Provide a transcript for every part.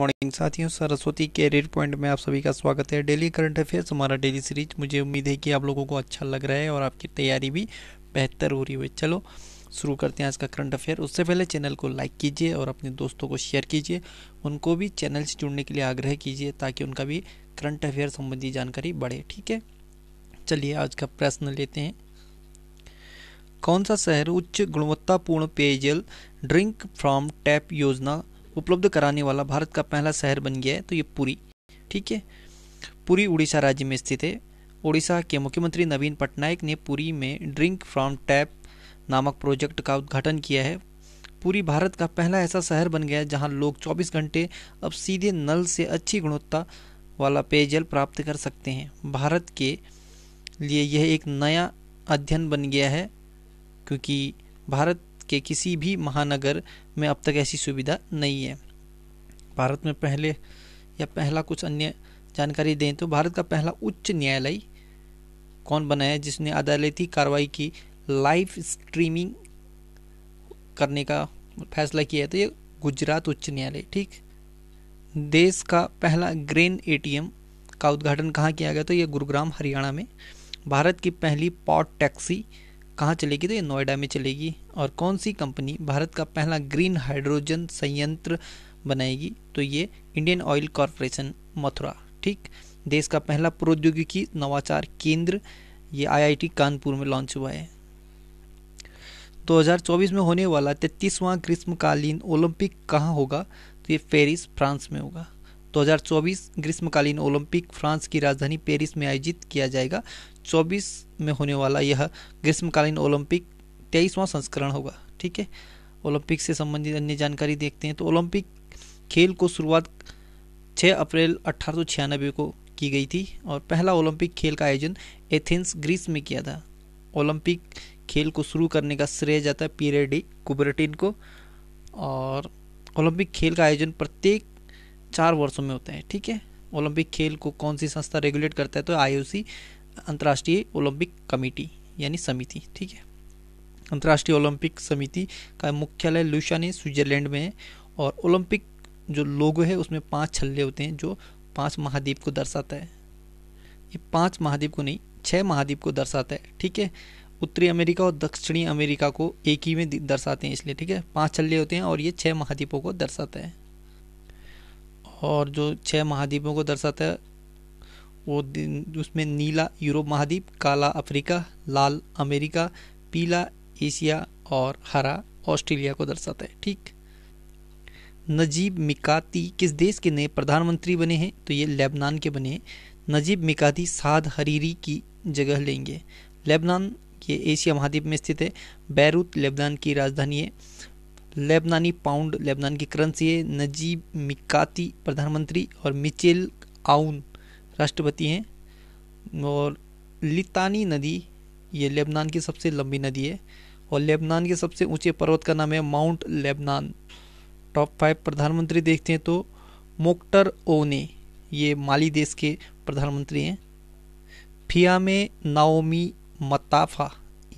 Morning साथियों, Saraswati career point में आप सभी का स्वागत है। डेली करंट अफेयर्स हमारा डेली सीरीज, मुझे उम्मीद है कि आप लोगों को अच्छा लग रहा है और आपकी तैयारी भी बेहतर हो रही है। चलो शुरू करते हैं आज का करंट अफेयर। उससे पहले चैनल को लाइक कीजिए और अपने दोस्तों को शेयर कीजिए, उनको भी चैनल से जुड़ने के लिए आग्रह कीजिए ताकि उनका भी करंट अफेयर संबंधी जानकारी बढ़े। ठीक है, चलिए आज का प्रश्न लेते हैं। कौन सा शहर उच्च गुणवत्तापूर्ण पेयजल ड्रिंक फ्रॉम टैप योजना उपलब्ध कराने वाला भारत का पहला शहर बन गया है? तो ये पुरी। ठीक है, पुरी उड़ीसा राज्य में स्थित है। उड़ीसा के मुख्यमंत्री नवीन पटनायक ने पुरी में ड्रिंक फ्रॉम टैप नामक प्रोजेक्ट का उद्घाटन किया है। पुरी भारत का पहला ऐसा शहर बन गया है जहां लोग 24 घंटे अब सीधे नल से अच्छी गुणवत्ता वाला पेयजल प्राप्त कर सकते हैं। भारत के लिए यह एक नया अध्ययन बन गया है क्योंकि भारत के किसी भी महानगर में अब तक ऐसी सुविधा नहीं है। भारत में पहला कुछ अन्य जानकारी दें तो भारत का पहला उच्च न्यायालय कौन बना है जिसने अदालती कार्रवाई की लाइव स्ट्रीमिंग करने का फैसला किया है? तो ये गुजरात उच्च न्यायालय। ठीक, देश का पहला ग्रेन एटीएम का उद्घाटन कहाँ किया गया? तो ये गुरुग्राम हरियाणा में। भारत की पहली पॉड टैक्सी कहाँ चलेगी? तो ये नोएडा में चलेगी। और कौन सी कंपनी भारत का पहला ग्रीन हाइड्रोजन संयंत्र बनाएगी? तो ये इंडियन ऑयल कॉरपोरेशन मथुरा। ठीक, देश का पहला प्रौद्योगिकी नवाचार केंद्र ये आईआईटी कानपुर में लॉन्च हुआ है। 2024 में होने वाला 33वां ग्रीष्मकालीन ओलंपिक कहाँ होगा? तो ये पेरिस फ्रांस में होगा। 2024 ग्रीष्मकालीन ओलंपिक फ्रांस की राजधानी पेरिस में आयोजित किया जाएगा। 24 में होने वाला यह ग्रीष्मकालीन ओलंपिक 23वां संस्करण होगा। ठीक है, ओलंपिक से संबंधित अन्य जानकारी देखते हैं तो ओलंपिक खेल को शुरुआत 6 अप्रैल 1896 को की गई थी और पहला ओलंपिक खेल का आयोजन एथेंस ग्रीस में किया था। ओलंपिक खेल को शुरू करने का श्रेय जाता है पियरे डी कुबरटिन को और ओलंपिक खेल का आयोजन प्रत्येक 4 वर्षों में होता है। ठीक है, ओलंपिक खेल को कौन सी संस्था रेगुलेट करता है? तो आईओसी, अंतर्राष्ट्रीय ओलंपिक कमेटी यानी समिति। ठीक है, अंतर्राष्ट्रीय ओलंपिक समिति का मुख्यालय लुसाने स्विट्जरलैंड में है और ओलंपिक जो लोगो है उसमें 5 छल्ले होते हैं जो 5 महाद्वीप को दर्शाता है। ये 5 महाद्वीप को नहीं, 6 महाद्वीप को दर्शाता है। ठीक है, उत्तरी अमेरिका और दक्षिणी अमेरिका को एक ही में दर्शाते हैं इसलिए। ठीक है, 5 छल्ले होते हैं और ये 6 महाद्वीपों को दर्शाता है। और जो 6 महाद्वीपों को दर्शाता है वो उसमें नीला यूरोप महाद्वीप, काला अफ्रीका, लाल अमेरिका, पीला एशिया और हरा ऑस्ट्रेलिया को दर्शाता है। ठीक, नजीब मिकाती किस देश के नए प्रधानमंत्री बने हैं? तो ये लेबनान के बने हैं। नजीब मिकाती साद हरीरी की जगह लेंगे। लेबनान ये एशिया महाद्वीप में स्थित है। बैरूत लेबनान की राजधानी है। लेबनानी पाउंड लेबनान की करेंसी है। नजीब मिकाती प्रधानमंत्री और मिचेल आउन राष्ट्रपति हैं। और लितानी नदी ये लेबनान की सबसे लंबी नदी है और लेबनान के सबसे ऊंचे पर्वत का नाम है माउंट लेबनान। टॉप 5 प्रधानमंत्री देखते हैं तो मोख्तर ओने ये माली देश के प्रधानमंत्री हैं। फियामे नाओमी मताफा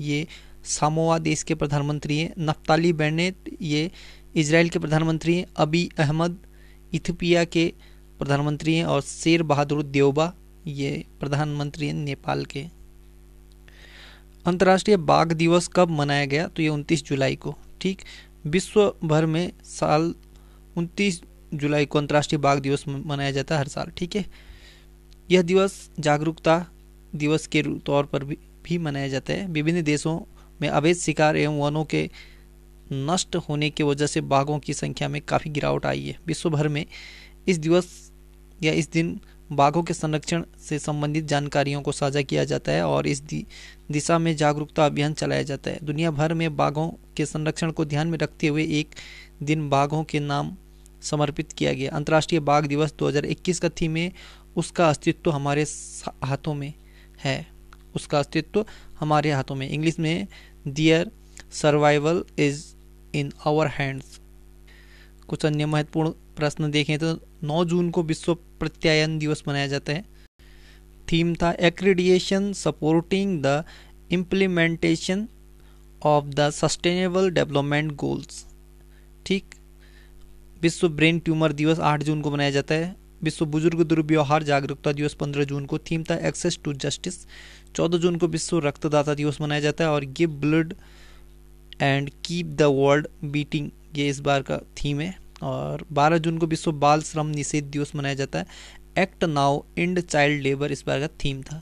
ये सामोआ देश के प्रधानमंत्री हैं। नफ्ताली बेनेट ये इजराइल के प्रधानमंत्री हैं। अबी अहमद इथियोपिया के प्रधानमंत्री हैं और शेर बहादुर देवबा ये प्रधानमंत्री हैं नेपाल के। अंतर्राष्ट्रीय बाघ दिवस कब मनाया गया? तो ये 29 जुलाई को। ठीक, विश्व भर में साल 29 जुलाई को अंतर्राष्ट्रीय बाघ दिवस मनाया जाता है हर साल। ठीक है, यह दिवस जागरूकता दिवस के तौर पर भी मनाया जाता है। विभिन्न देशों में अवैध शिकार एवं वनों के नष्ट होने की वजह से बाघों की संख्या में काफ़ी गिरावट आई है। विश्व भर में इस दिवस या इस दिन बाघों के संरक्षण से संबंधित जानकारियों को साझा किया जाता है और इस दिशा में जागरूकता अभियान चलाया जाता है। दुनिया भर में बाघों के संरक्षण को ध्यान में रखते हुए एक दिन बाघों के नाम समर्पित किया गया। अंतर्राष्ट्रीय बाघ दिवस 2021 का थीम है उसका अस्तित्व हमारे हाथों में है। उसका अस्तित्व हमारे हाथों में, इंग्लिश में their survival is in our hands. कुछ अन्य महत्वपूर्ण प्रश्न देखें तो 9 जून को विश्व प्रत्यायन दिवस मनाया जाता है। थीम था accreditation supporting the implementation of the sustainable development goals। ठीक, विश्व ब्रेन ट्यूमर दिवस 8 जून को मनाया जाता है। विश्व बुजुर्ग दुर्व्यवहार जागरूकता दिवस 15 जून को, थीम था एक्सेस टू जस्टिस। 14 जून को विश्व रक्तदाता दिवस मनाया जाता है और give blood and keep the world beating, ये इस बार का थीम है। और 12 जून को विश्व बाल श्रम निषेध दिवस मनाया जाता है। Act now and child labour इस बार का थीम था।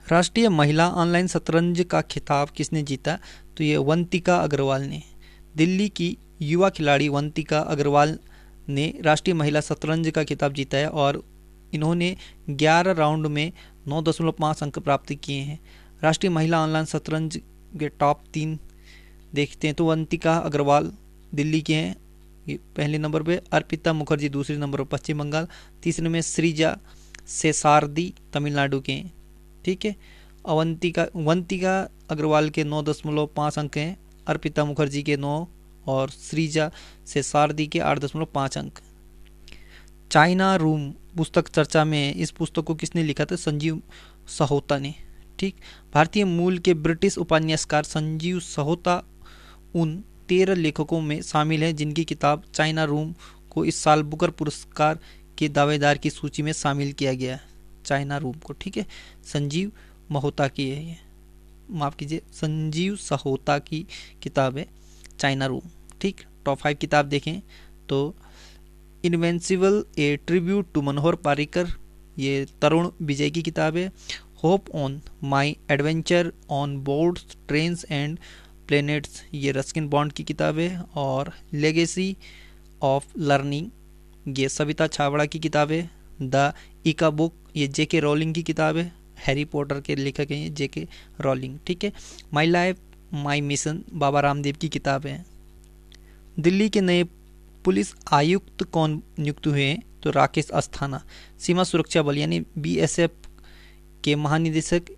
राष्ट्रीय महिला ऑनलाइन शतरंज का खिताब किसने जीता? तो ये वंतिका अग्रवाल ने। दिल्ली की युवा खिलाड़ी वंतिका अग्रवाल ने राष्ट्रीय महिला शतरंज का खिताब जीता है और इन्होंने 11 राउंड में 9.5 अंक प्राप्त किए हैं। राष्ट्रीय महिला ऑनलाइन शतरंज के टॉप 3 देखते हैं तो वंतिका अग्रवाल दिल्ली के हैं, ये पहले नंबर पे। अर्पिता मुखर्जी दूसरे नंबर पर पश्चिम बंगाल। तीसरे में श्रीजा सेसारदी तमिलनाडु के हैं। ठीक है, वंतिका अग्रवाल के 9.5 अंक हैं, अर्पिता मुखर्जी के 9 और श्रीजा सेसारदी के 8.5 अंक। चाइना रूम पुस्तक चर्चा में इस पुस्तक को किसने लिखा था? संजीव सहोता ने। ठीक, भारतीय मूल के ब्रिटिश उपन्यासकार संजीव सहोता उन 13 लेखकों में शामिल हैं जिनकी किताब चाइना रूम को इस साल बुकर पुरस्कार के दावेदार की सूची में शामिल किया गया। चाइना रूम को, ठीक है, संजीव महोता की है ये, माफ़ कीजिए, संजीव सहोता की किताब है चाइना रूम। ठीक, टॉप 5 किताब देखें तो इनवेंसिबल ए ट्रिब्यूट टू मनोहर पारिकर, ये तरुण विजय की किताब है। Hope on my adventure on boards trains and planets, ये रस्किन बॉन्ड की किताब है। और लेगेसी ऑफ लर्निंग, ये सविता छाबड़ा की किताब है। द इका बुक, ये जेके रोलिंग की किताब है, हैरी पॉटर के लेखक हैं ये जेके रोलिंग। ठीक है, my life my mission Baba Ramdev की किताब है। दिल्ली के नए पुलिस आयुक्त कौन नियुक्त हुए हैं? तो राकेश अस्थाना। सीमा सुरक्षा बल यानी बीएसएफ के महानिदेशक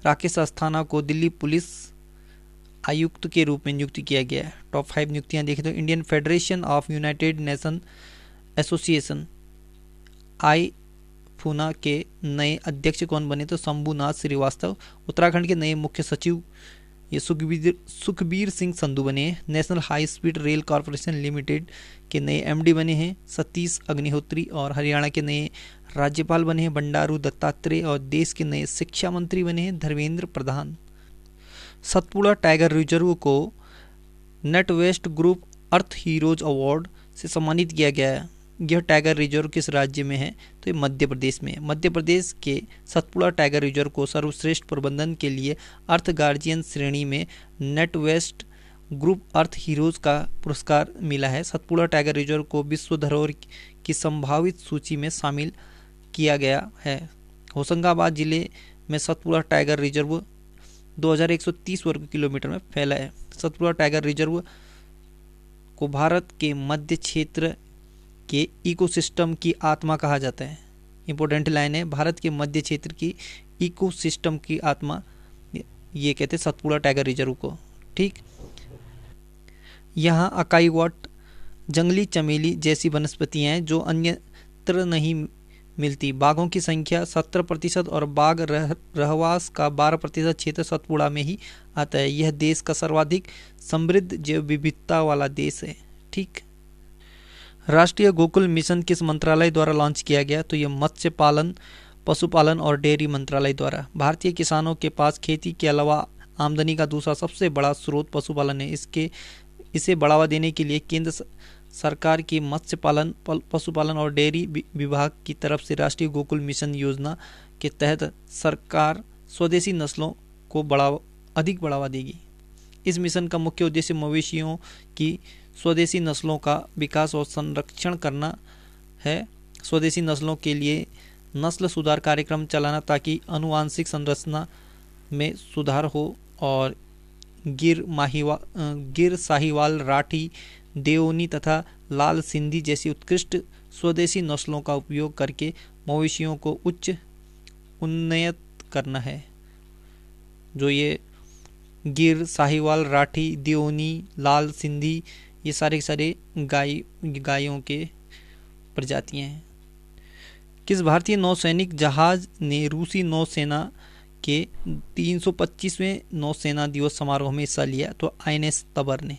राकेश अस्थाना को दिल्ली पुलिस आयुक्त के रूप में नियुक्त किया गया है। टॉप 5 नियुक्तियां देखें तो Indian federation of United nation association fauna के नए अध्यक्ष कौन बने? तो शंभुनाथ श्रीवास्तव। उत्तराखंड के नए मुख्य सचिव ये सुखबीर सिंह संधू बने हैं। National high speed rail corporation limited के नए एमडी बने हैं सतीश अग्निहोत्री। और हरियाणा के नए राज्यपाल बने हैं बंडारू दत्तात्रेय। और देश के नए शिक्षा मंत्री बने हैं धर्मेंद्र प्रधान। सतपुड़ा टाइगर रिजर्व को नेट वेस्ट ग्रुप अर्थ हीरोज अवार्ड से सम्मानित किया गया है। यह टाइगर रिजर्व किस राज्य में है? तो ये मध्य प्रदेश में है। मध्य प्रदेश के सतपुड़ा टाइगर रिजर्व को सर्वश्रेष्ठ प्रबंधन के लिए अर्थ गार्जियन श्रेणी में नेट वेस्ट ग्रुप अर्थ हीरोज का पुरस्कार मिला है। सतपुड़ा टाइगर रिजर्व को विश्व धरोहर की संभावित सूची में शामिल किया गया है। होशंगाबाद जिले में सतपुड़ा टाइगर रिजर्व 2130 वर्ग किलोमीटर में फैला है। सतपुड़ा टाइगर रिजर्व को भारत के मध्य क्षेत्र के इकोसिस्टम की आत्मा कहा जाता है। इंपॉर्टेंट लाइन है, भारत के मध्य क्षेत्र की इकोसिस्टम की आत्मा ये कहते हैं सतपुड़ा टाइगर रिजर्व को। ठीक, यहाँ अकाई वट जंगली चमेली जैसी वनस्पतियाँ हैं जो अन्यत्र नहीं मिलती। बाघों की संख्या 17% और बाघ रहवास का 12% क्षेत्र सतपुड़ा में ही आता है। यह देश का सर्वाधिक समृद्ध जैव विविधता वाला देश है। ठीक, राष्ट्रीय गोकुल मिशन किस मंत्रालय द्वारा लॉन्च किया गया? तो यह मत्स्य पालन, पशुपालन और डेयरी मंत्रालय द्वारा। भारतीय किसानों के पास खेती के अलावा आमदनी का दूसरा सबसे बड़ा स्रोत पशुपालन है। इसे बढ़ावा देने के लिए केंद्र सरकार की मत्स्य पालन, पशुपालन और डेयरी विभाग की तरफ से राष्ट्रीय गोकुल मिशन योजना के तहत सरकार स्वदेशी नस्लों को अधिक बढ़ावा देगी। इस मिशन का मुख्य उद्देश्य मवेशियों की स्वदेशी नस्लों का विकास और संरक्षण करना है। स्वदेशी नस्लों के लिए नस्ल सुधार कार्यक्रम चलाना ताकि आनुवांशिक संरचना में सुधार हो और गिर साहिवाल, राठी, देओनी तथा लाल सिंधी जैसी उत्कृष्ट स्वदेशी नस्लों का उपयोग करके मवेशियों को उन्नत करना है। जो ये गिर साहिवाल, राठी, देओनी, लाल सिंधी ये सारे गायों के प्रजातियां हैं। किस भारतीय नौसैनिक जहाज ने रूसी नौसेना के 325वें नौसेना दिवस समारोह में हिस्सा लिया? तो आईएनएस तबर ने।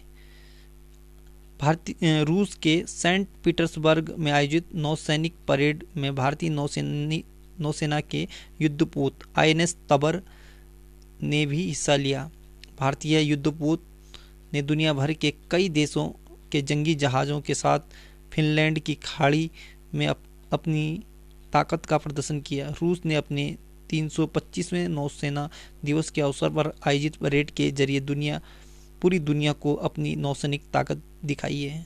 रूस के सेंट पीटर्सबर्ग में आयोजित नौसैनिक परेड में भारतीय नौसेना के युद्धपोत आईएनएस तबर ने भी हिस्सा लिया। भारतीय युद्धपोत ने दुनिया भर के कई देशों के जंगी जहाज़ों के साथ फिनलैंड की खाड़ी में अपनी ताकत का प्रदर्शन किया। रूस ने अपने 325वें नौसेना दिवस के अवसर पर आयोजित परेड के जरिए पूरी दुनिया को अपनी नौसैनिक ताकत दिखाई है।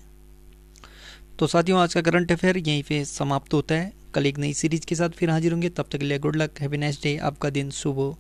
तो साथियों, आज का करंट अफेयर यहीं पे समाप्त होता है। कल एक नई सीरीज के साथ फिर हाजिर होंगे। तब तक के लिए good luck, happy nice day, आपका दिन शुभ हो।